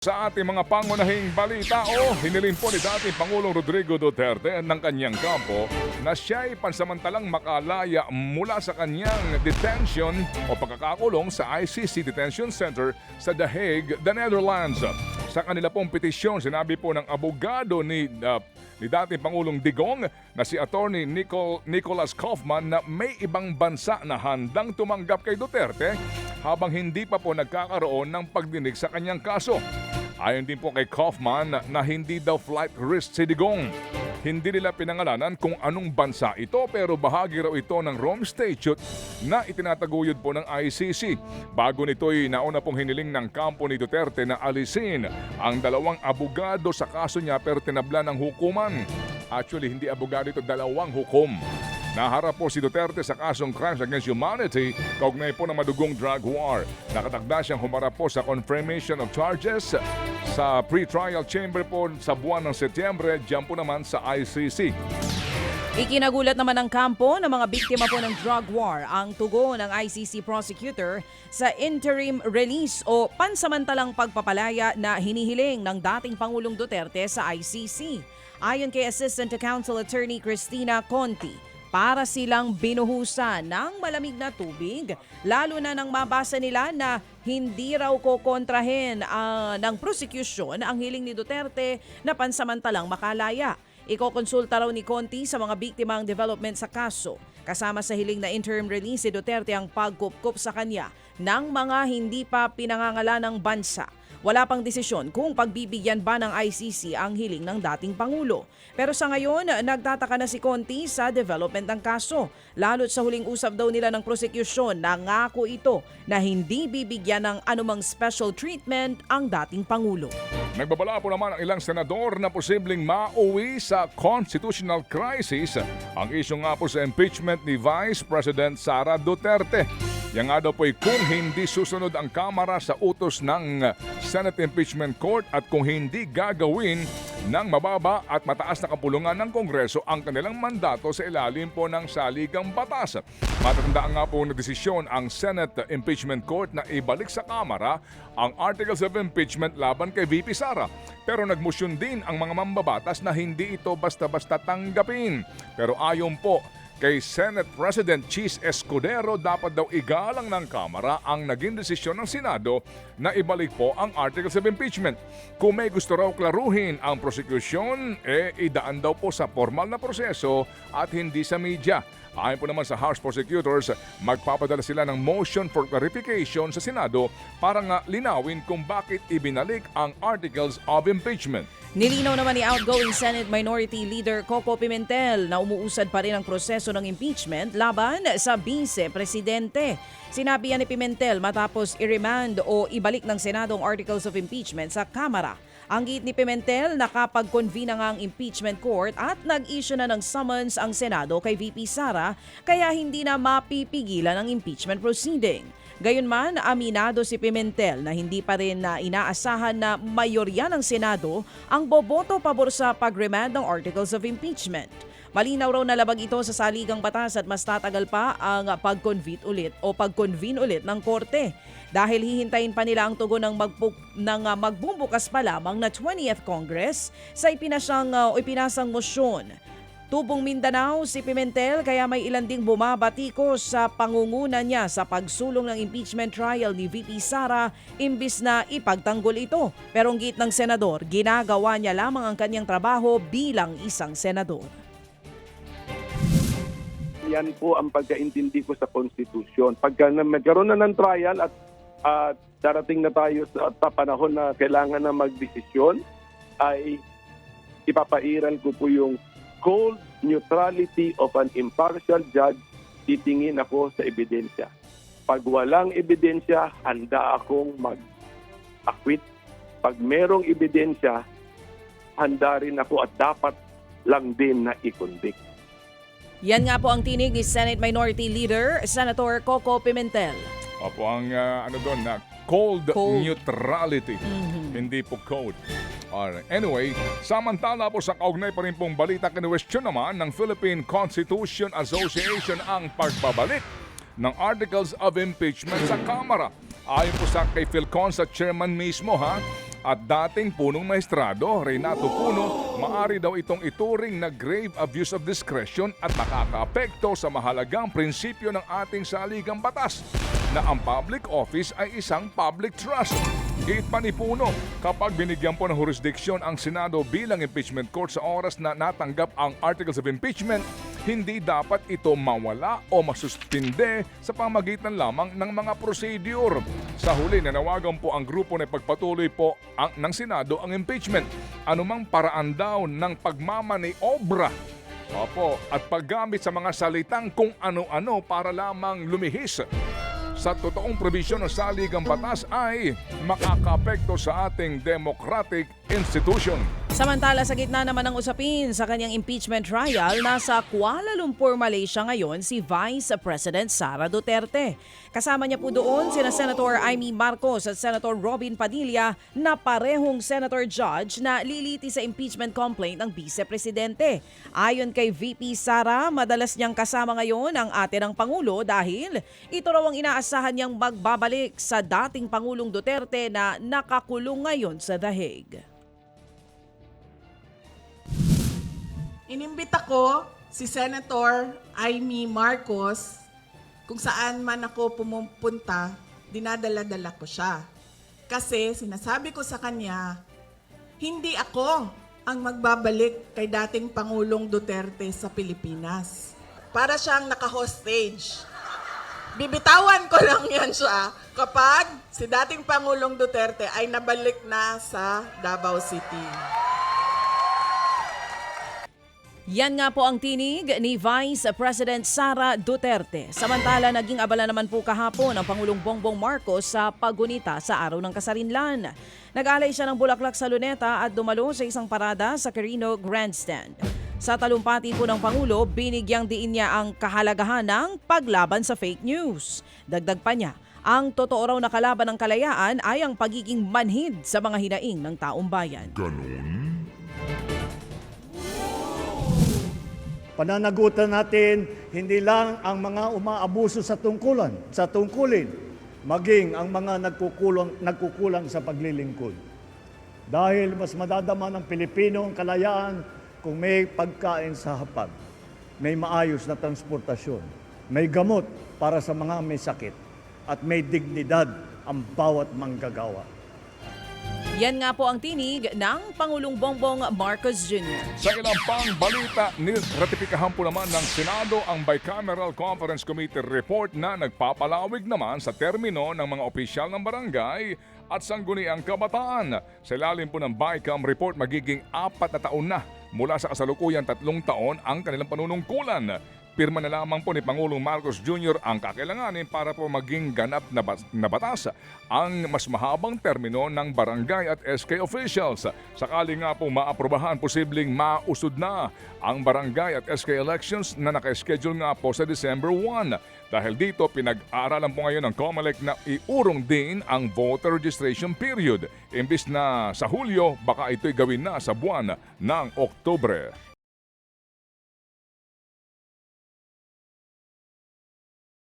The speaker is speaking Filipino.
Sa ating mga pangunahing balita, hiniling po ni dating Pangulong Rodrigo Duterte ng kanyang kampo na siya ay pansamantalang makalaya mula sa kanyang detention o pagkakakulong sa ICC Detention Center sa The Hague, the Netherlands. Sa kanila pong petisyon, sinabi po ng abogado ni dating Pangulong Digong na si Attorney Nicholas Kaufman na may ibang bansa na handang tumanggap kay Duterte habang hindi pa po nagkakaroon ng pagdinig sa kanyang kaso. Ayon din po kay Kaufman na hindi daw flight risk si Digong. Hindi nila pinangalanan kung anong bansa ito pero bahagi raw ito ng Rome Statute na itinataguyod po ng ICC. Bago nito'y nauna pong hiniling ng kampo ni Duterte na alisin ang dalawang abogado sa kaso niya pero tinabla ng hukuman. Actually, hindi abogado ito, dalawang hukom. Naharap po si Duterte sa kasong crimes against humanity kaugnay po ng madugong drug war. Nakatagda siyang humarap po sa confirmation of charges sa pre-trial chamber po sa buwan ng Setyembre, diyan po naman sa ICC. Ikinagulat naman ng kampo ng mga biktima po ng drug war ang tugon ng ICC prosecutor sa interim release o pansamantalang pagpapalaya na hinihiling ng dating Pangulong Duterte sa ICC. Ayon kay Assistant Counsel Attorney Cristina Conti, para silang binuhusan ng malamig na tubig, lalo na nang mabasa nila na hindi raw kokontrahin ng prosecution ang hiling ni Duterte na pansamantalang makalaya. Ikokonsulta raw ni Conti sa mga biktima ang development sa kaso. Kasama sa hiling na interim release si Duterte ang pagkupkup sa kanya ng mga hindi pa pinangangalanang bansa. Wala pang desisyon kung pagbibigyan ba ng ICC ang hiling ng dating Pangulo. Pero sa ngayon, nagtataka na si Conti sa development ng kaso. Lalo't sa huling usap daw nila ng prosecution, nangako ito na hindi bibigyan ng anumang special treatment ang dating Pangulo. Nagbabala po naman ang ilang senador na posibleng mauwi sa constitutional crisis. Ang isyu nga po sa impeachment ni Vice President Sara Duterte. Yan nga daw po'y kung hindi susunod ang Kamara sa utos ng Senate Impeachment Court at kung hindi gagawin ng mababa at mataas na kapulungan ng Kongreso ang kanilang mandato sa ilalim po ng saligang batas. Matatandaan nga po na desisyon ang Senate Impeachment Court na ibalik sa Kamara ang Articles of Impeachment laban kay VP Sara. Pero nagmosyon din ang mga mambabatas na hindi ito basta-basta tanggapin. Pero ayon po kay Senate President Chis Escudero, dapat daw igalang ng Kamara ang naging desisyon ng Senado na ibalik po ang Articles of Impeachment. Kung may gusto raw klaruhin ang prosecution, idaan daw po sa formal na proseso at hindi sa media. Ayon po naman sa House Prosecutors, magpapadala sila ng motion for clarification sa Senado para nga linawin kung bakit ibinalik ang Articles of Impeachment. Nilinaw naman ni outgoing Senate Minority Leader Coco Pimentel na umuusad pa rin ang proseso ng impeachment laban sa Vice-Presidente. Sinabi yan ni Pimentel matapos i-remand o ibalik ng Senado ang Articles of Impeachment sa Kamara. Ang giit ni Pimentel, nakapag-convene na nga ang impeachment court at nag-issue na ng summons ang Senado kay VP Sara kaya hindi na mapipigilan ang impeachment proceeding. Gayunman, aminado si Pimentel na hindi pa rin na inaasahan na mayorya ng Senado ang boboto pabor sa pag-remand ng Articles of Impeachment. Malinaw raw na labag ito sa saligang batas at mas tatagal pa ang pag-convene ulit ng korte. Dahil hihintayin pa nila ang tugon ng magbubukas pa lamang na 20th Congress sa ipinasang mosyon. Tubong Mindanao si Pimentel kaya may ilan ding bumabatikos sa pangunguna niya sa pagsulong ng impeachment trial ni VP Sara imbis na ipagtanggol ito. Pero ang giit ng senador, ginagawa niya lamang ang kanyang trabaho bilang isang senador. Yan po ang pagkaintindi ko sa konstitusyon. Pagka magkaroon na ng trial at darating na tayo sa panahon na kailangan na magdesisyon, ay ipapairal ko po yung cold neutrality of an impartial judge. Titingin ako sa ebidensya. Pag walang ebidensya, handa akong mag-acquit. Pag merong ebidensya, handa rin ako at dapat lang din na i-convict. Yan nga po ang tinig ni Senate Minority Leader Senator Coco Pimentel. Opo, ang na cold neutrality, hindi po code. Alright. Anyway, samantala po sa kaugnay pa rin pong balita, kinwestiyon naman ng Philippine Constitution Association ang pagbabalik ng Articles of Impeachment sa Kamara. Ayon po sa kay Philcon sa chairman mismo at dating punong maestrado, Renato Puno, maari daw itong ituring na grave abuse of discretion at nakakaapekto sa mahalagang prinsipyo ng ating saligang batas na ang public office ay isang public trust. Gate pa ni Puno, kapag binigyan po ng jurisdiction ang Senado bilang impeachment court sa oras na natanggap ang articles of impeachment, hindi dapat ito mawala o masuspinde sa pamagitan lamang ng mga procedure. Sa huli, nanawagan po ang grupo na ipagpatuloy po ng Senado ang impeachment. Anumang paraan daw ng pagmamaniobra at paggamit sa mga salitang kung ano-ano para lamang lumihis sa totoong probisyon ng saligang batas ay makakapekto sa ating democratic institution. Samantala, sa gitna naman ng usapin sa kanyang impeachment trial, nasa Kuala Lumpur, Malaysia ngayon si Vice President Sara Duterte. Kasama niya po doon sina Senator Amy Marcos at Senator Robin Padilla na parehong senator judge na liliti sa impeachment complaint ng Vice Presidente. Ayon kay VP Sara, madalas niyang kasama ngayon ang ate ng Pangulo dahil ito raw ang inaasahan niyang magbabalik sa dating Pangulong Duterte na nakakulong ngayon sa The Hague. Inimbita ko si Senator Amy Marcos kung saan man ako pumupunta, dinadala-dala ko siya. Kasi sinasabi ko sa kanya, hindi ako ang magbabalik kay dating Pangulong Duterte sa Pilipinas. Para siyang naka-hostage. Bibitawan ko lang yan siya kapag si dating Pangulong Duterte ay nabalik na sa Davao City. Yan nga po ang tinig ni Vice President Sara Duterte. Samantala, naging abala naman po kahapon ang Pangulong Bongbong Marcos sa paggunita sa araw ng Kasarinlan. Nag-alay siya ng bulaklak sa luneta at dumalo sa isang parada sa Quirino Grandstand. Sa talumpati po ng Pangulo, binigyang diin niya ang kahalagahan ng paglaban sa fake news. Dagdag pa niya, ang totoo raw na kalaban ng kalayaan ay ang pagiging manhid sa mga hinaing ng taong bayan. Pananagutan natin hindi lang ang mga umaabuso sa tungkulin, maging ang mga nagkukulang sa paglilingkod. Dahil mas madadama ng Pilipino ang kalayaan kung may pagkain sa hapag, may maayos na transportasyon, may gamot para sa mga may sakit, at may dignidad ang bawat manggagawa. Yan nga po ang tinig ng Pangulong Bongbong Marcos Jr. Sa ilang pang balita, niratipikahan po naman ng Senado ang Bicameral Conference Committee report na nagpapalawig naman sa termino ng mga opisyal ng barangay at sangguniang kabataan. Sa ilalim po ng BICAM report, magiging 4 na taon na mula sa kasalukuyan 3 taon ang kanilang panunungkulan. Pirma na lamang po ni Pangulong Marcos Jr. ang kakailanganin para po maging ganap na batas ang mas mahabang termino ng barangay at SK officials. Sakali nga po maaprobahan, posibleng mausod na ang barangay at SK elections na naka-schedule nga po sa December 1. Dahil dito, pinag-aaralan po ngayon ng COMELEC na iurong din ang voter registration period. Imbis na sa Hulyo, baka ito'y gawin na sa buwan ng Oktubre.